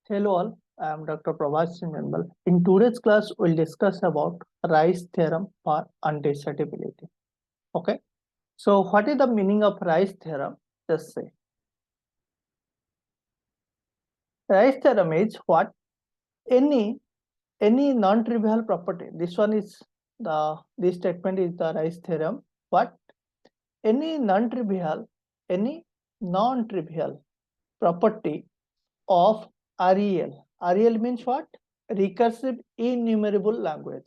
Hello all, I am Dr. Prabhas Singh. In today's class, we'll discuss about Rice theorem for undecidability. Okay, so what is the meaning of Rice theorem? Just say. Rice theorem is what? Any non-trivial property. This statement is the Rice theorem. What? Any non-trivial property of REL. REL means what? Recursive enumerable language.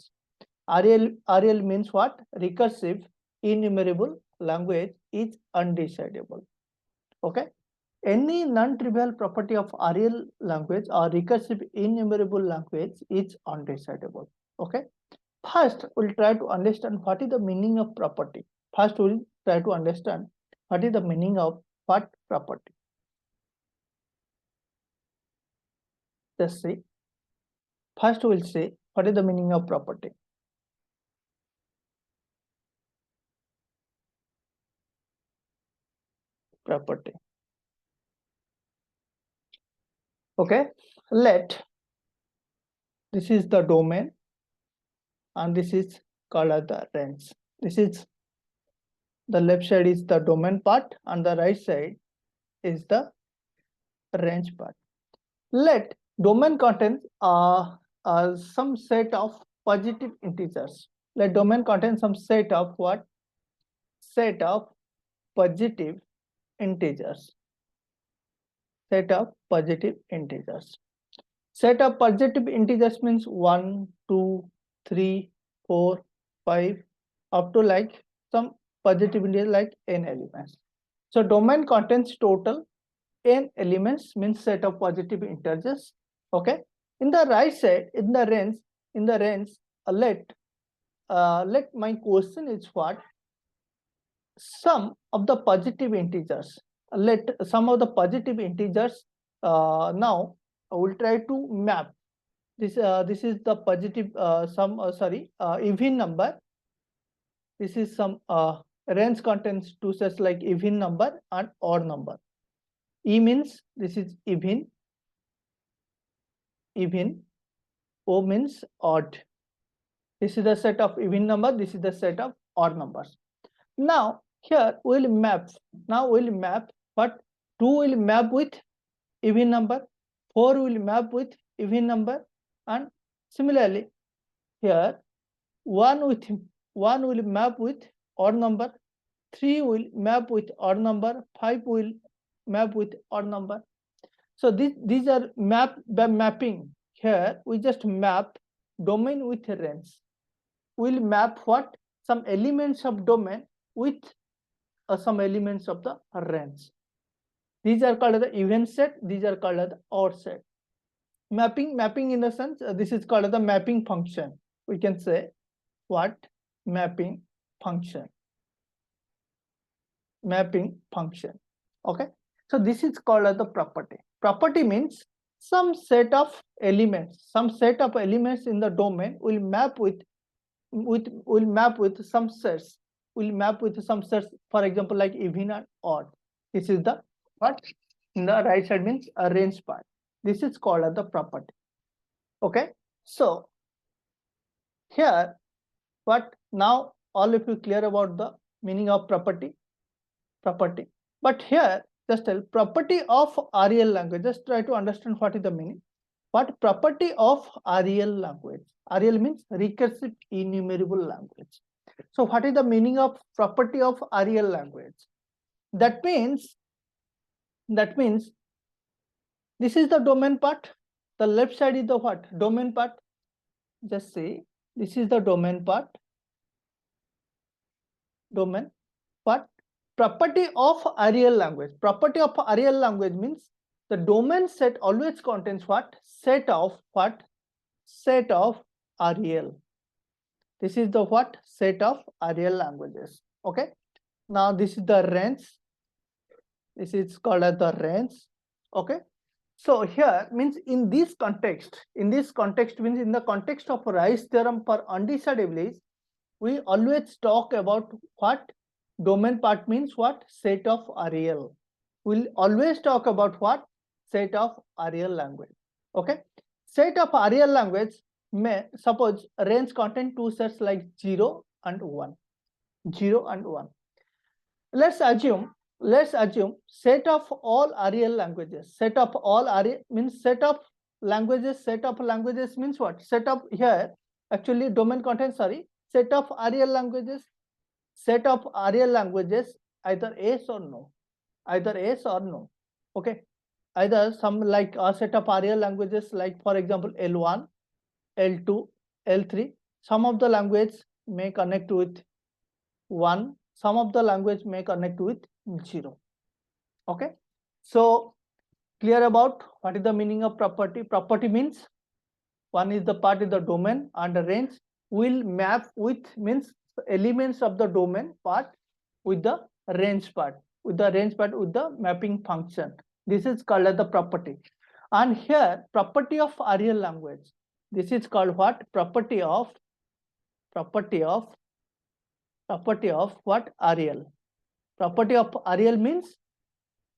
REL means what? Recursive enumerable language is undecidable. Okay. Any non-trivial property of REL language or recursive enumerable language is undecidable. Okay. First, we'll try to understand what is the meaning of property. First, we'll try to understand what is the meaning of what property. Just see. First, we'll say what is the meaning of property. Property. Okay, this is the domain and this is called as the range. This is the left side is the domain part and the right side is the range part. Let domain contains some set of positive integers. Let domain contain some set of what? Set of positive integers. Set of positive integers. Set of positive integers means 1, 2, 3, 4, 5, up to like some positive integer like n elements. So domain contains total n elements, means set of positive integers. Okay. In the right side, in the range, let my question is what? Sum of the positive integers. Let some of the positive integers now I will try to map. This is the positive even number. This is some range contains two sets like even number and odd number. E means this is even. O means odd. This is the set of even number. This is the set of odd numbers. Now here we'll map. What? 2 will map with even number. 4 will map with even number, and similarly here 1 will map with odd number. 3 will map with odd number. 5 will map with odd number. So these are mapping. Here we just map domain with range. We'll map what? Some elements of domain with some elements of the range. These are called the even set. These are called the odd set. Mapping in the sense this is called the mapping function. We can say what? Mapping function. Mapping function. Okay. So this is called as the property. Property means some set of elements. Some set of elements in the domain will map with some sets. Will map with some sets. For example, like even and odd. This is the what? In the right side means a range part. This is called as the property. Okay. So here, what? Now all of you clear about the meaning of property. But here, just tell property of REL language. Just try to understand what is the meaning. What property of REL language? REL means recursive enumerable language. So what is the meaning of property of REL language? That means this is the domain part. The left side is the what? Domain part. Just say this is the domain part. Domain. What? Property of REL language. Property of REL language means the domain set always contains what? Set of what? Set of REL. This is the what? Set of REL languages. Okay. Now this is the range. This is called as the range. Okay. So here means in this context means in the context of Rice theorem for undecidability, we always talk about what? Domain part means what? Set of REL. We'll always talk about what? Set of REL language. Okay, set of real language may suppose range contain two sets like 0 and 1. 0 and 1. Let's assume set of all real languages. Set of all means set of languages. Set of languages means what? Set of here actually domain contains set of real languages. Set of real languages either yes or no. Either yes or no. Okay. Either some like a set of real languages like for example L1, L2, L3. Some of the language may connect with 1, some of the language may connect with 0. Okay, so clear about what is the meaning of property? Property means one is the part in the domain and the range will map with means elements of the domain part with the range part with the mapping function. This is called as the property. And here property of real language, this is called what? Property of what? Real. Property of real means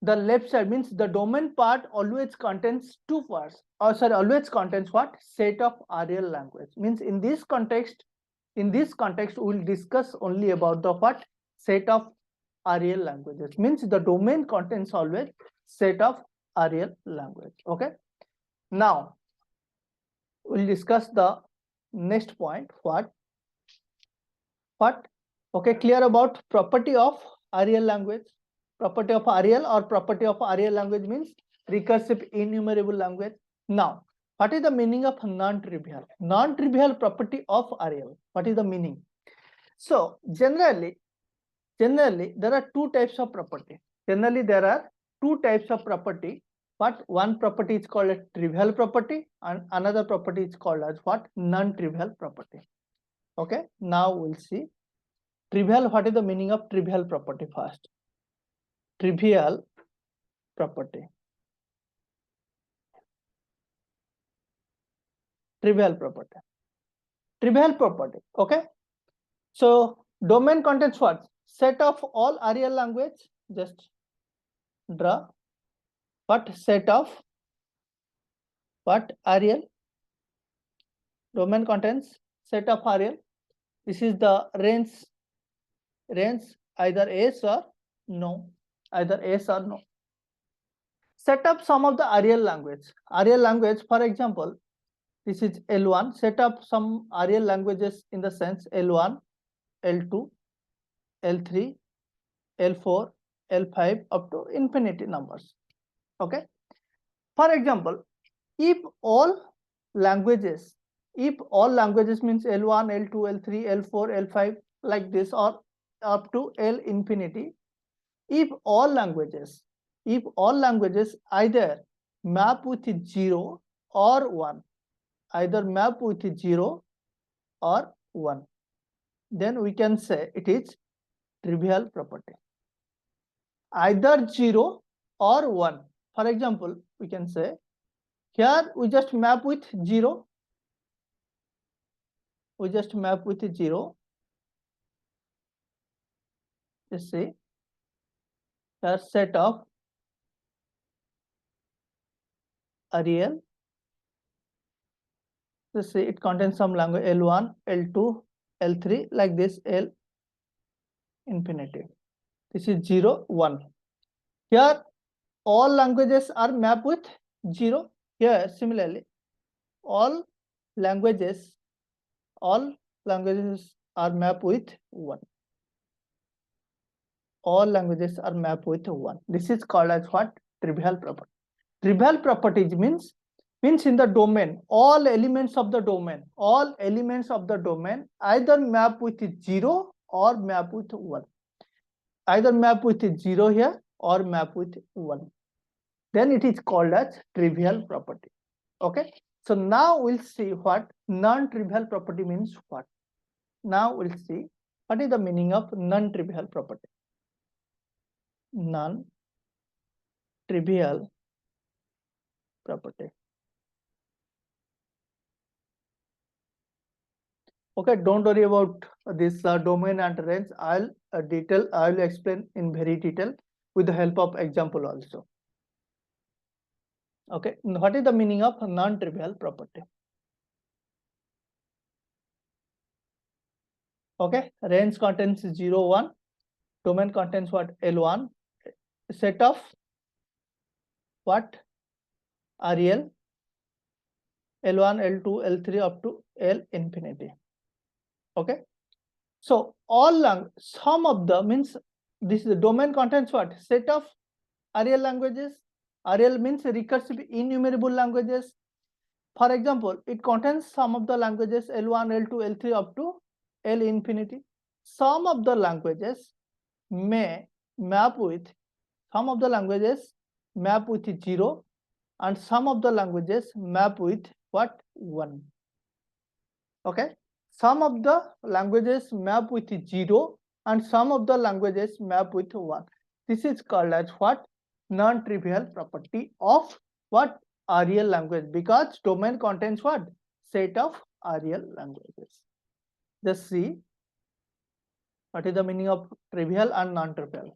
the left side means the domain part always contains two parts, or sorry, always contains what? Set of real language. Means in this context we will discuss only about the what? Set of real languages. Means the domain contains always set of real language. Okay, now we'll discuss the next point. What? Okay, clear about property of real language. Property of real or property of real language means recursive enumerable language. Now, what is the meaning of non-trivial? Non-trivial property of real. What is the meaning? So generally there are two types of property. Generally there are two types of property. What? One property is called a trivial property and another property is called as what? Non-trivial property. Okay, now we'll see trivial. What is the meaning of trivial property first? Trivial property. Trivial property. Trivial property. Okay. So domain contains what? Set of all real language. Just draw. What? Set of what? Real. Domain contains set of real. This is the range. Range either yes or no. Either yes or no. Set up some of the real language. Real language, for example, this is L1. Set up some real languages in the sense L1, L2, L3, L4, L5 up to infinity numbers. Okay. For example, if all languages means L1, L2, L3, L4, L5 like this or up to L infinity, if all languages either map with 0 or 1, either map with 0 or 1, then we can say it is trivial property. Either 0 or 1. For example, we can say here we just map with 0. We just map with 0. Let's see the set of real. Let's see it contains some language L1, L2, L3 like this L infinity. This is 0, 1. Here all languages are mapped with 0. Here similarly all languages are mapped with 1. All languages are mapped with 1. This is called as what? Trivial property. Trivial properties means in the domain, all elements of the domain either map with 0 or map with 1. Either map with 0 here or map with 1. Then it is called as trivial property. Okay. So now we'll see what non-trivial property means what. Now we'll see what is the meaning of non-trivial property. Non-trivial property. Okay, don't worry about this domain and range. I'll explain in very detail with the help of example also. Okay, what is the meaning of non-trivial property? Okay, range contains 0, 1, domain contains what? L1, set of what? RL, L1, L2, L3 up to L infinity. Okay, so all sum of the means this the domain contains what? Set of RL languages. RL means recursive enumerable languages. For example, it contains some of the languages L1, L2, L3 up to L infinity. Some of the languages may map with, some of the languages map with 0 and some of the languages map with what? 1. Okay, some of the languages map with 0 and some of the languages map with 1. This is called as what? Non-trivial property of what? RL language, because domain contains what? Set of RL languages. Just see what is the meaning of trivial and non-trivial.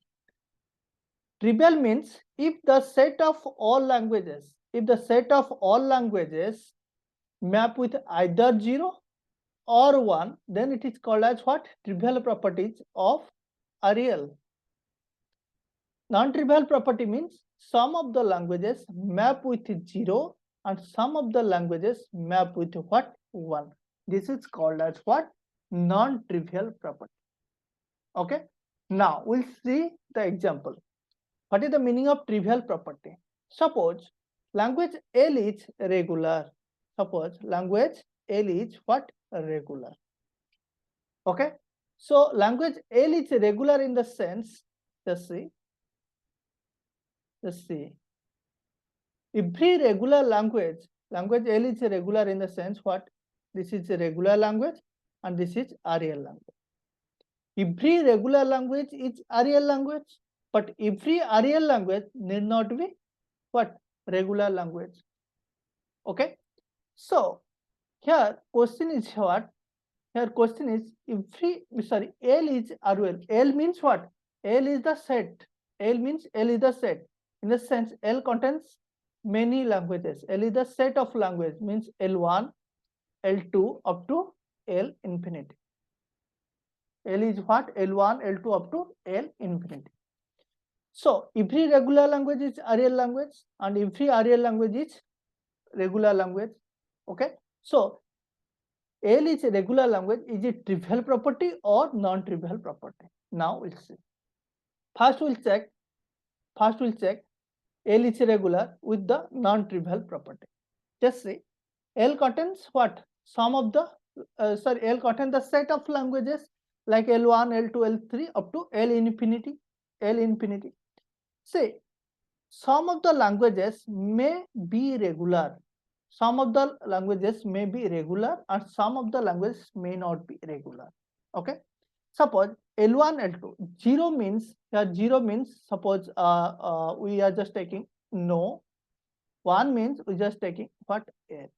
Trivial means if the set of all languages, map with either 0 or 1, then it is called as what? Trivial properties of RL. Non-trivial property means some of the languages map with 0 and some of the languages map with what? 1. This is called as what? Non-trivial property. Okay, now we'll see the example. What is the meaning of trivial property? Suppose language L is regular. Suppose language L is what? Regular. Okay, so language L is regular in the sense, just see, every regular language L is regular in the sense what? This is a regular language and this is RL language. Every regular language is RL language, but every RL language need not be what? Regular language. Okay, so here question is what? Here question is L is RL. L means what? L is the set. L means L is the set. In the sense L contains many languages. L is the set of language, means L1, L2 up to L infinity. L is what? L1, L2 up to L infinity. So every regular language is RL language and every RL language is regular language. Okay, so L is a regular language. Is it trivial property or non-trivial property? Now we'll see. First we'll check L is regular with the non-trivial property. Just see, L contains what? Some of the L contains the set of languages like L1, L2, L3 up to L infinity. See, some of the languages may be regular. Some of the languages may be regular and some of the languages may not be regular. Okay, suppose L1, L2, 0 means, here 0 means suppose we are just taking no, 1 means we just taking what? L.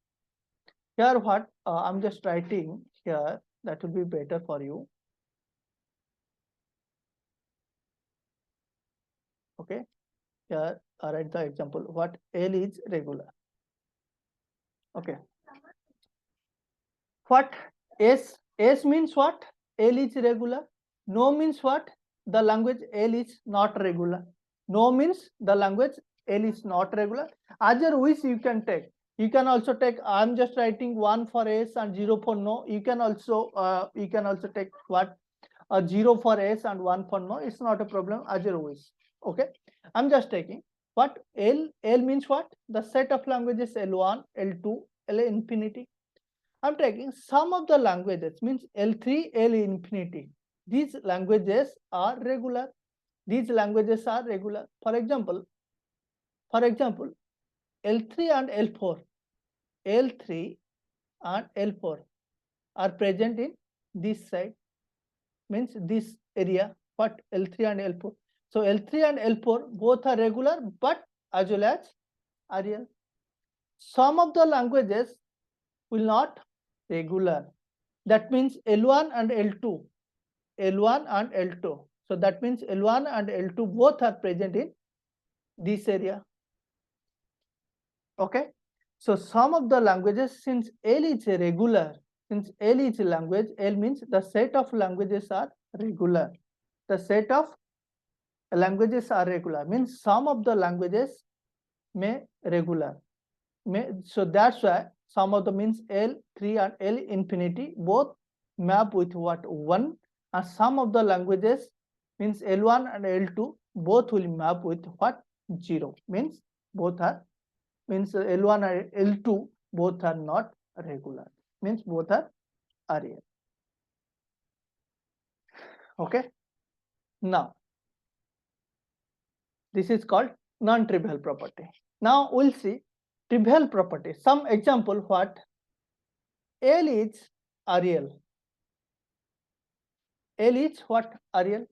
Here what I'm just writing here, that will be better for you. Okay, here I write the example what? L is regular. Okay, what? S means what? L is regular. No means what? The language L is not regular. No means the language L is not regular. As your wish you can take. You can also take, I'm just writing 1 for S and 0 for no. You can also take what? 0 for S and 1 for no. It's not a problem, as your wish. Okay, I'm just taking what? L means what? The set of languages L1, L2, L infinity. I'm taking some of the languages, means L3, L infinity. These languages are regular. For example, L3 and L4 are present in this side, means this area, what? L3 and L4. So L3 and L4 both are regular, but as well as RL. Some of the languages will not regular. That means L1 and L2. So that means L1 and L2 both are present in this area. Okay, so some of the languages, since L is regular, since L is language, L means the set of languages are regular. The set of languages are regular means some of the languages may regular. So that's why some of the means L3 and L infinity both map with what 1, and some of the languages means L1 and L2 both will map with what 0, means both are, means L1 and L2 both are not regular, means both are real. Okay, now this is called non-trivial property. Now we'll see trivial property. Some example, what L is real. L is what real.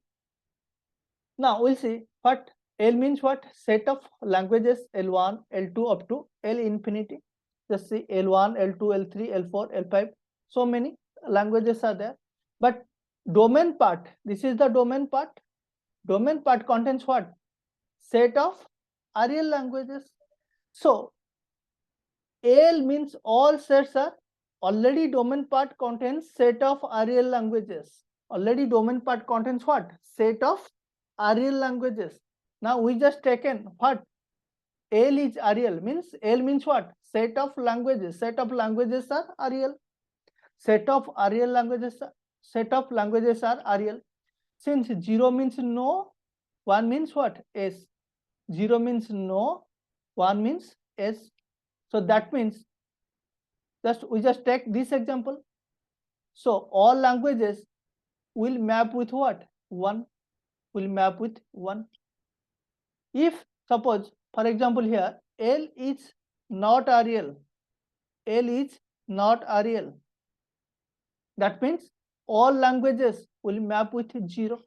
Now we'll see what L means, what set of languages L1, L2 up to L infinity. Just see L1, L2, L3, L4, L5. So many languages are there. But domain part, this is the domain part. Domain part contains what? Set of real languages. So L means all sets are, already domain part contains set of real languages. Already domain part contains what? Set of real languages. Now we just taken what? L is real, means L means what? Set of languages. Set of languages are real. Set of real languages, set of languages are real. Since 0 means no, 1 means what? S. 0 means no, 1 means S. So that means we just take this example. So all languages will map with what? 1. Will map with 1. If suppose, for example, here L is not real, L is not real, that means all languages will map with 0.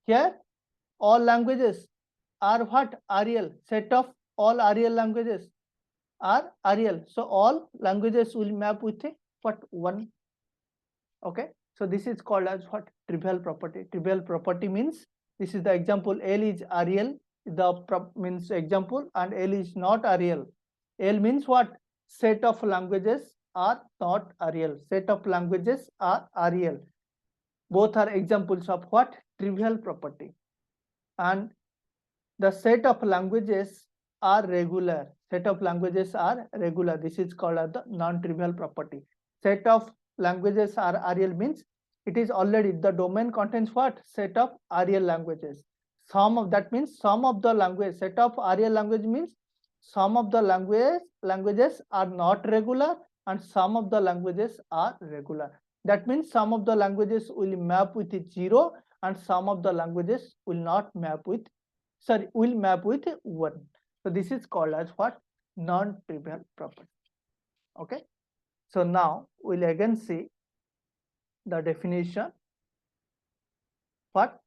Here all languages are what? Real. Set of all real languages are real. So all languages will map with what? 1. Okay, so this is called as what? Trivial property. Trivial property means, this is the example, L is real, the means example, and L is not real. L means what? Set of languages are not real. Set of languages are real. Both are examples of what? Trivial property. And the set of languages are regular. Set of languages are regular. This is called as the non-trivial property. Set of languages are real means it is already, the domain contains what? Set of real languages. Some of that means some of the language, set of real language means some of the languages are not regular and some of the languages are regular. That means some of the languages will map with 0 and some of the languages will not map with, will map with 1. So this is called as what? Non-trivial property. Okay, so now we'll again see the definition. What?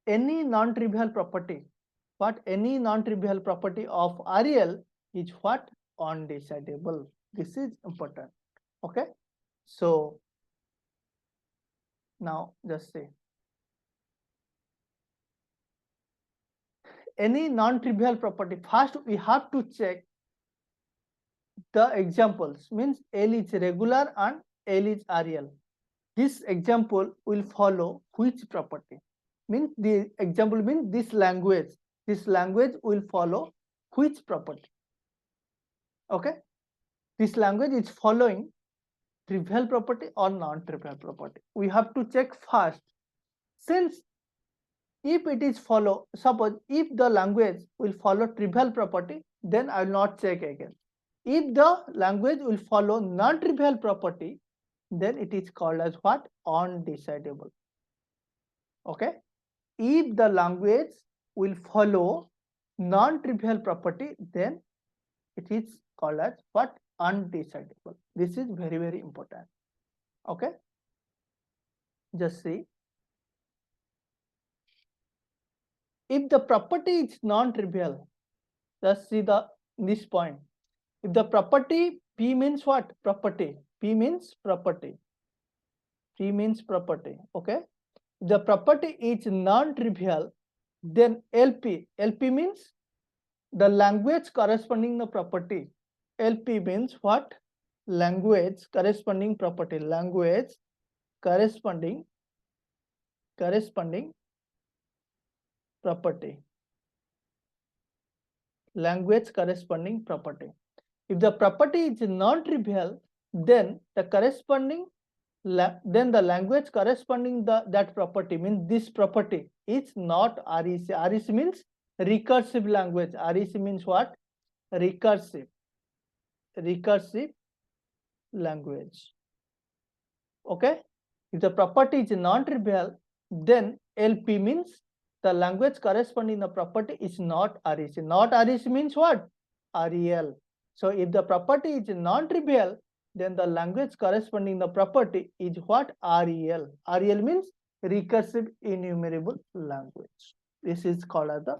Any non-trivial property, what? Any non-trivial property of real is what? Undecidable. This is important. Okay, so now just say any non-trivial property. First we have to check the examples, means L is regular and L is real. This example will follow which property? Means the example means this language will follow which property? Okay, this language is following trivial property or non-trivial property. We have to check first. Since if it is follow, suppose if the language will follow trivial property, then I will not check again. If the language will follow non-trivial property, then it is called as what? Undecidable. Okay, if the language will follow non-trivial property, then it is called as what? Undecidable. This is very, very important. Okay, just see, if the property is non-trivial, just see this point. If the property P means what? Property. P means property. P means property. Okay, the property is non-trivial, then LP means the language corresponding the property. LP means what? Language corresponding property. Language corresponding property. Language corresponding property. If the property is non-trivial, then the language corresponding that property means this property is not REC. REC means recursive language. REC means what? Recursive language. Okay. If the property is non-trivial, then LP means the language corresponding the property is not REC. Not REC means what? REL. So if the property is non-trivial, then the language corresponding the property is what? REL. REL means recursive enumerable language. This is called as the,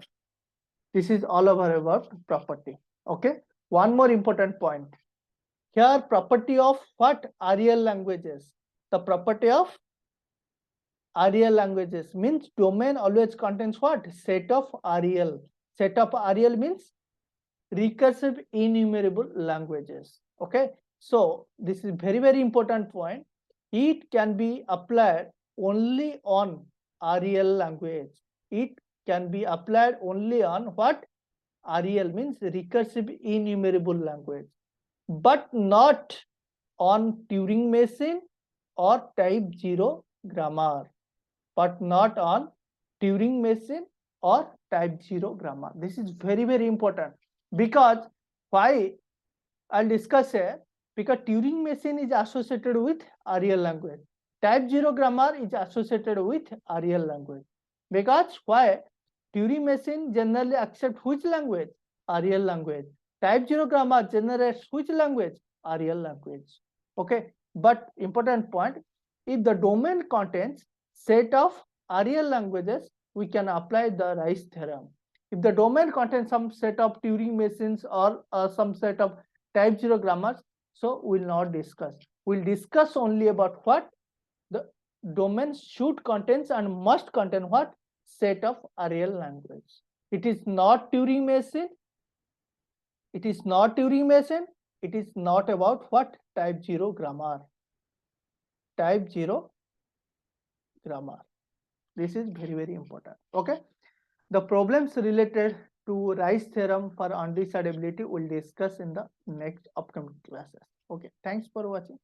this is all over about property. Okay. One more important point. Here property of what? REL languages. The property of REL languages means domain always contains what? Set of REL. Set of REL means recursive enumerable languages. Okay. So this is very, very important point. It can be applied only on REL language. It can be applied only on what? REL means recursive enumerable language, but not on Turing machine or type 0 grammar. But not on Turing machine or type 0 grammar. This is very, very important. Because why? I'll discuss here. Because Turing machine is associated with REL language. Type 0 grammar is associated with REL language. Because why? Turing machine generally accepts which language? REL language. Type 0 grammar generates which language? REL language. Okay. But important point, if the domain contains set of REL languages, we can apply the Rice theorem. If the domain contains some set of Turing machines or some set of type 0 grammars, so we'll not discuss. We'll discuss only about what? The domain should contains and must contain what? Set of REL language. It is not Turing machine. It is not Turing machine. It is not about what? Type 0 grammar. Type 0 grammar. This is very, very important. Okay. The problems related to Rice theorem for undecidability we'll discuss in the next upcoming classes. Okay. Thanks for watching.